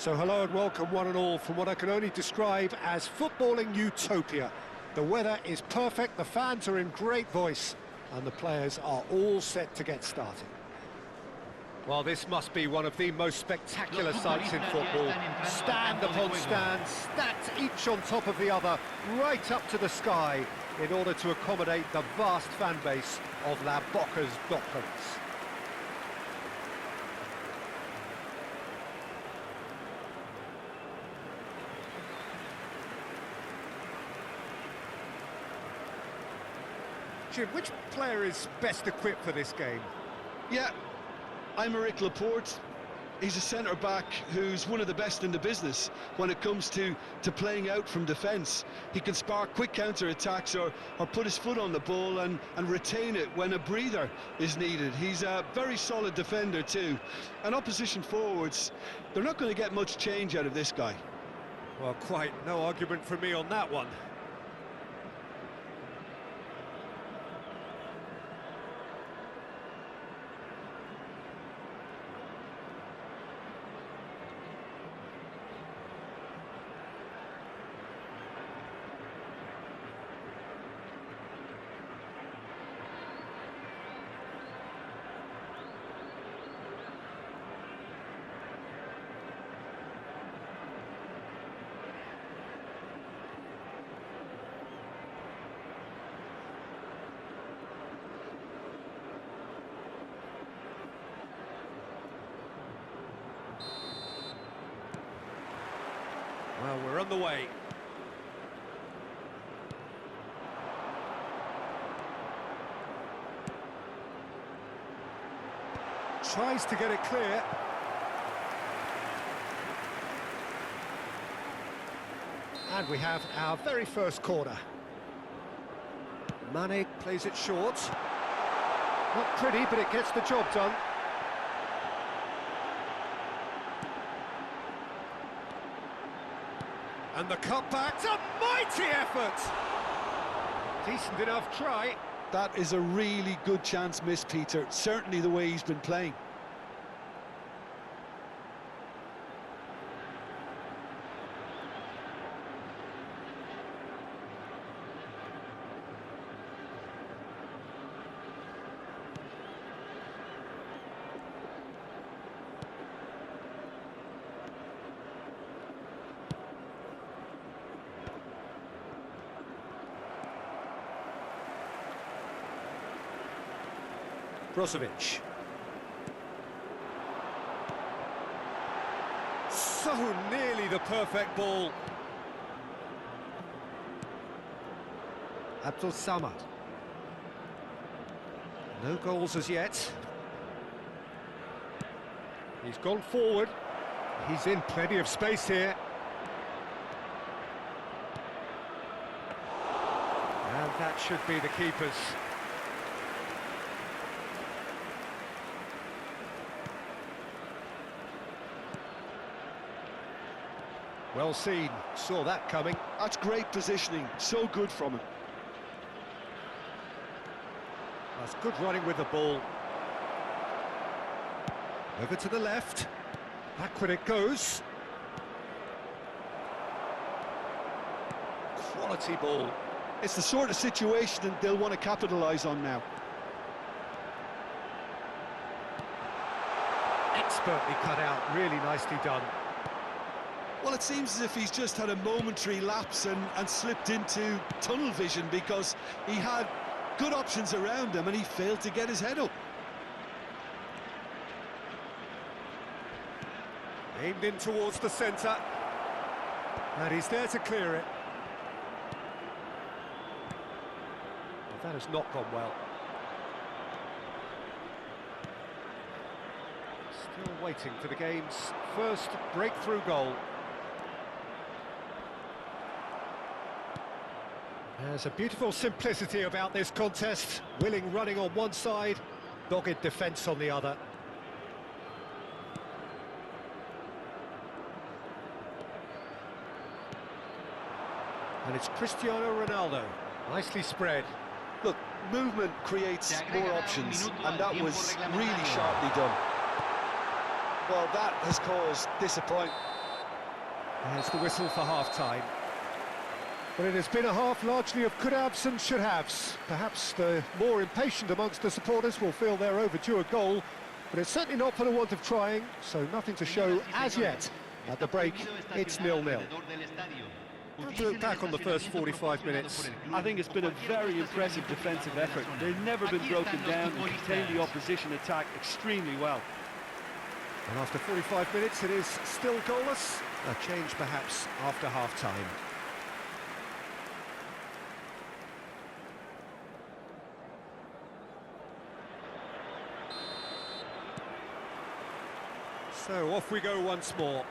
So hello and welcome one and all from what I can only describe as footballing utopia. The weather is perfect, the fans are in great voice, and the players are all set to get started. Well, this must be one of the most spectacular sights in football. Stand upon stand, stacked each on top of the other, right up to the sky, in order to accommodate the vast fan base of La Boca's Docklands. Jim, which player is best equipped for this game? Yeah, I'm Eric Laporte. He's a centre-back who's one of the best in the business when it comes to playing out from defence. He can spark quick counter-attacks or put his foot on the ball and retain it when a breather is needed. He's a very solid defender too. And opposition forwards, they're not going to get much change out of this guy. Well, quite no argument from me on that one. Well, we're on the way. Tries to get it clear. And we have our very first corner. Mane plays it short. Not pretty, but it gets the job done. And the cutback's a mighty effort! Decent enough try. That is a really good chance missed, Peter. Certainly the way he's been playing. Brozovic. So nearly the perfect ball. Abdul Samad. No goals as yet. He's gone forward. He's in plenty of space here. And that should be the keeper's. Well seen, saw that coming. That's great positioning, so good from him. That's good running with the ball. Over to the left. Backward it goes. Quality ball. It's the sort of situation that they'll want to capitalise on now. Expertly cut out, really nicely done. Well, it seems as if he's just had a momentary lapse and slipped into tunnel vision because he had good options around him and he failed to get his head up. Aimed in towards the centre. And he's there to clear it. Well, that has not gone well. Still waiting for the game's first breakthrough goal. There's a beautiful simplicity about this contest. Willing running on one side, dogged defence on the other. And it's Cristiano Ronaldo, nicely spread. Look, movement creates more options, and that was really sharply done. Well, that has caused disappointment. There's the whistle for half-time. But it has been a half largely of could-haves and should-haves. Perhaps the more impatient amongst the supporters will feel they're overdue a goal, but it's certainly not for the want of trying, so nothing to show as yet. At the break, it's 0-0. How do you look back on the first 45 minutes? I think it's been a very impressive defensive effort. They've never been broken down and contained the opposition attack extremely well. And after 45 minutes, it is still goalless. A change perhaps after half-time. So off we go once more.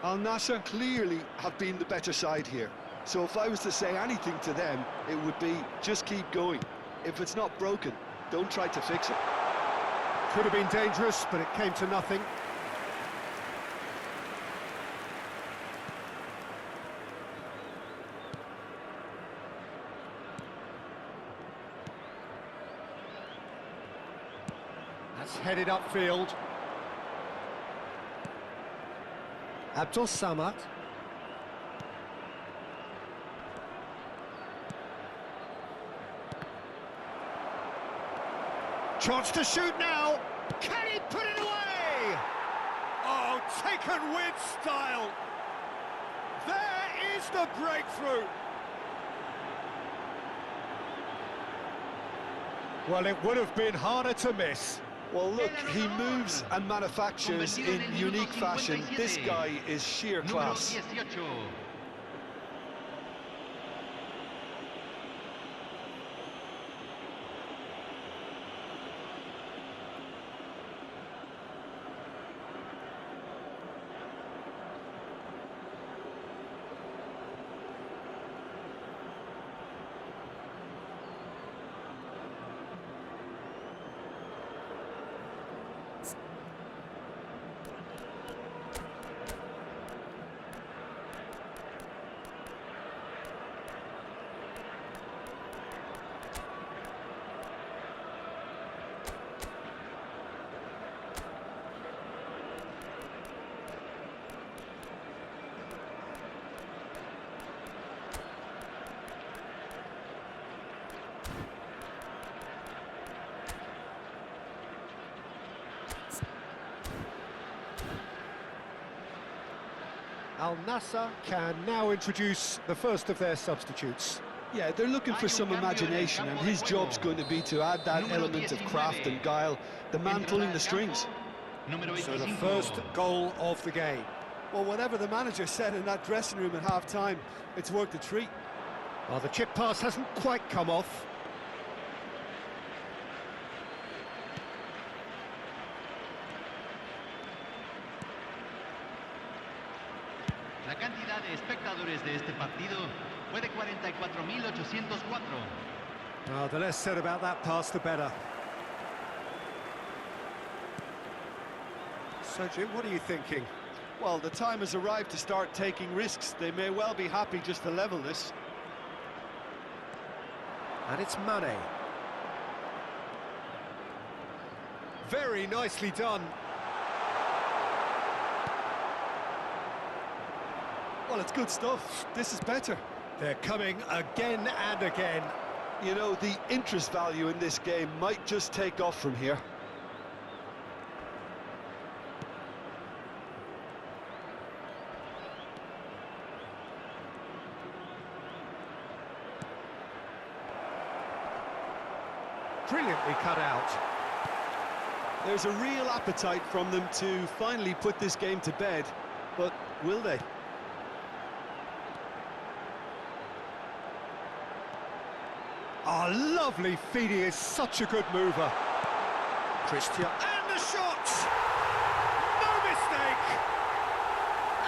Al Nassr clearly have been the better side here. So if I was to say anything to them, it would be just keep going. If it's not broken, don't try to fix it. Could have been dangerous, but it came to nothing. That's headed upfield. Abdul Samad. Chance to shoot now. Can he put it away? Oh, taken with style. There is the breakthrough. Well, it would have been harder to miss. Well, look, he moves and manufactures in unique fashion. This guy is sheer class. Al Nassr can now introduce the first of their substitutes. Yeah, they're looking for some imagination, and his job's going to be to add that element of craft and guile, the man pulling the strings. So the first goal of the game. Well, whatever the manager said in that dressing room at half-time, it's worked a treat. Well, the chip pass hasn't quite come off. La cantidad de espectadores de este partido fue de 44.804. Well, the less said about that pass, the better. So, Jim, what are you thinking? Well, the time has arrived to start taking risks. They may well be happy just to level this. And it's Mane. Very nicely done. Well, it's good stuff. This is better. They're coming again and again. You know, the interest value in this game might just take off from here. Brilliantly cut out. There's a real appetite from them to finally put this game to bed, but will they? Oh, lovely feed. He is such a good mover. Christian. And the shot! No mistake!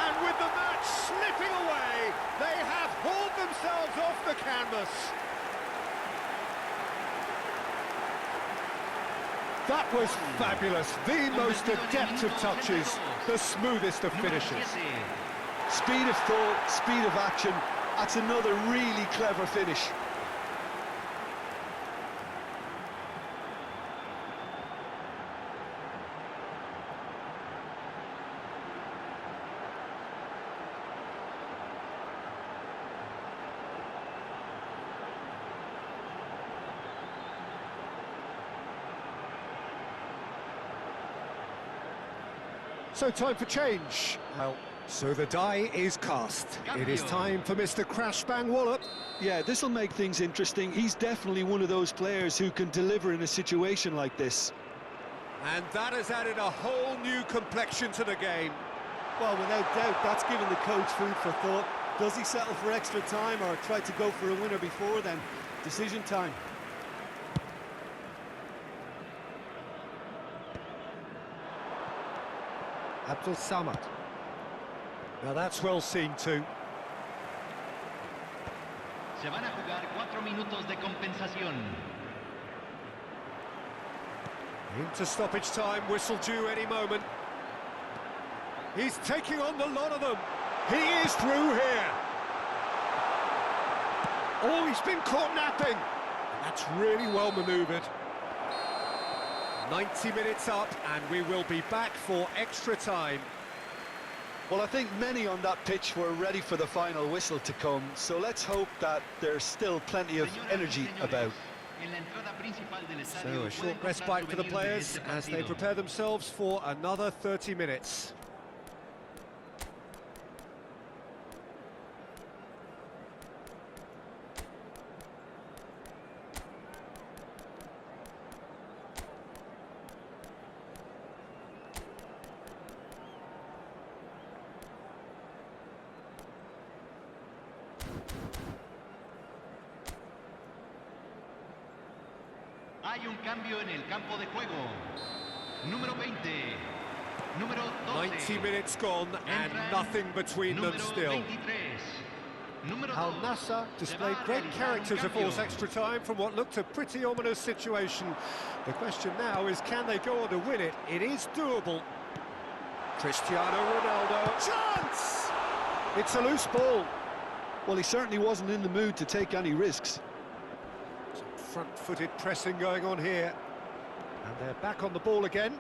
And with the match slipping away, they have hauled themselves off the canvas. That was fabulous. The most adept of touches, the smoothest of finishes. Speed of thought, speed of action. That's another really clever finish. So time for change. Well, so the die is cast. It is time for Mr. Crash Bang Wallop. Yeah, this will make things interesting. He's definitely one of those players who can deliver in a situation like this. And that has added a whole new complexion to the game. Well, without doubt, that's given the coach food for thought. Does he settle for extra time or try to go for a winner before then? Decision time. Abdul Samad. Now that's well seen too. Se van a jugar 4 minutos de compensación. Into stoppage time, whistle due any moment. He's taking on the lot of them. He is through here. Oh, he's been caught napping. That's really well manoeuvred. 90 minutes up, and we will be back for extra time. Well, I think many on that pitch were ready for the final whistle to come, so let's hope that there's still plenty of energy about. So a short respite for the players as they prepare themselves for another 30 minutes. Hay un cambio en el campo de juego. Número 20. Número 12. 90 minutes gone and nothing between them still. 23. Número Al Nassr displayed great character to force extra time from what looked a pretty ominous situation. The question now is, can they go on to win it? It is doable. Cristiano Ronaldo. Chance! It's a loose ball. Well, he certainly wasn't in the mood to take any risks. Front-footed pressing going on here. And they're back on the ball again.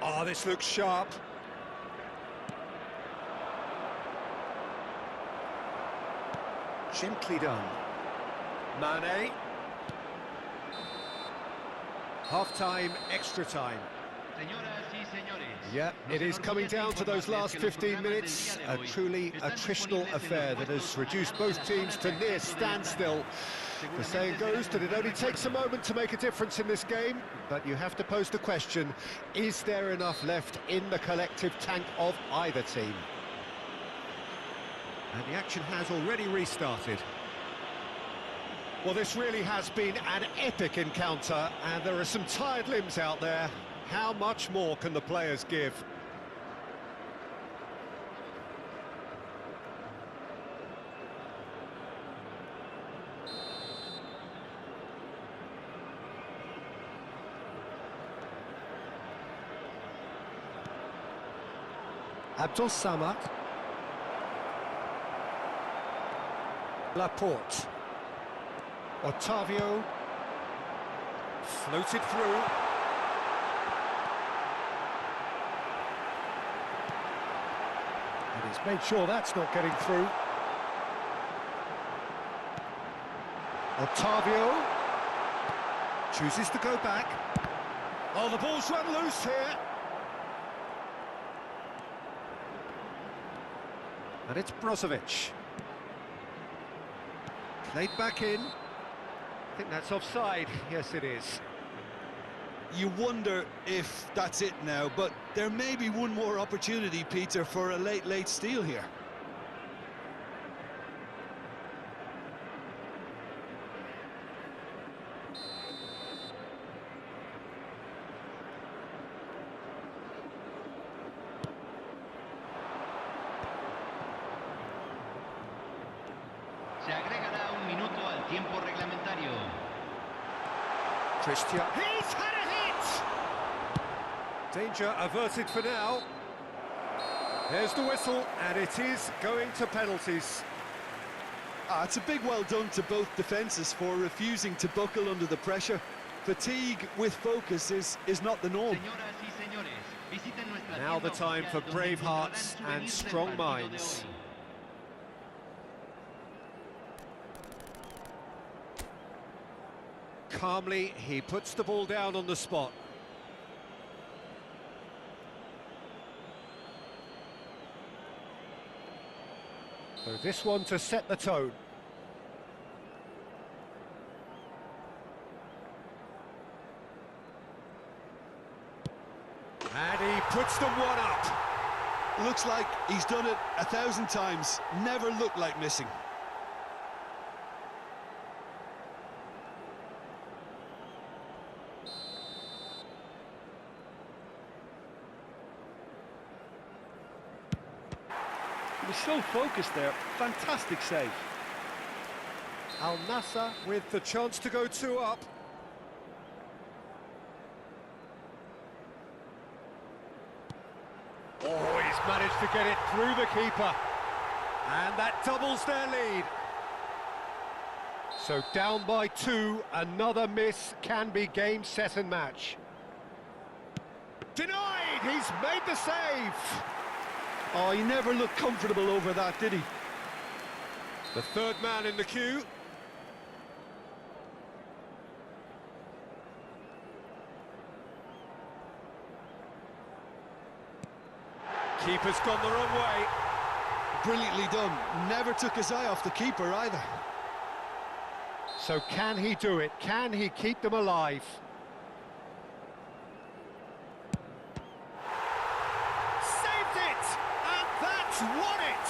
Oh, this looks sharp. Gently done. Mane. Half-time, extra time. Yeah, it is coming down to those last 15 minutes. A truly attritional affair that has reduced both teams to near standstill. The saying goes that it only takes a moment to make a difference in this game, but you have to pose the question, is there enough left in the collective tank of either team? And the action has already restarted. Well, this really has been an epic encounter, and there are some tired limbs out there. How much more can the players give? Abdul Samad. Laporte. Otavio. Floated through. And he's made sure that's not getting through. Otavio. Chooses to go back. Oh, the ball's run loose here. And it's Brozovic. Played back in. I think that's offside. Yes, it is. You wonder if that's it now, but there may be one more opportunity, Peter, for a late steal here. Se agregará un minuto al tiempo reglamentario. Cristiano. He's had a hit! Danger averted for now. There's the whistle, and it is going to penalties. It's a big well done to both defences for refusing to buckle under the pressure. Fatigue with focus is not the norm. Señoras y señores, visiten nuestra Now the tienda time for oficial donde brave encontrarán hearts and souvenirs del strong partido de minds. hoy. Calmly, he puts the ball down on the spot. So this one to set the tone. And he puts them one up. Looks like he's done it 1,000 times. Never looked like missing. He was so focused there. Fantastic save. Al Nassr with the chance to go 2 up. Oh, he's managed to get it through the keeper. And that doubles their lead. So down by 2, another miss can be game, set and match. Denied! He's made the save! Oh, he never looked comfortable over that, did he? The third man in the queue. Keeper's gone the wrong way. Brilliantly done. Never took his eye off the keeper either. So can he do it? Can he keep them alive? Saved it! And that's won it!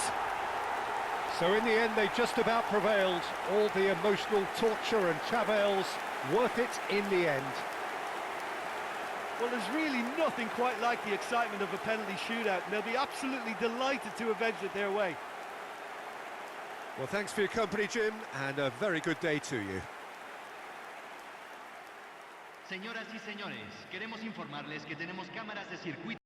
So in the end, they just about prevailed. All the emotional torture and travails, worth it in the end. Well, there's really nothing quite like the excitement of a penalty shootout, and they'll be absolutely delighted to avenge it their way. Well, thanks for your company, Jim, and a very good day to you. Señoras y señores, queremos informarles que tenemos cámaras de circuito.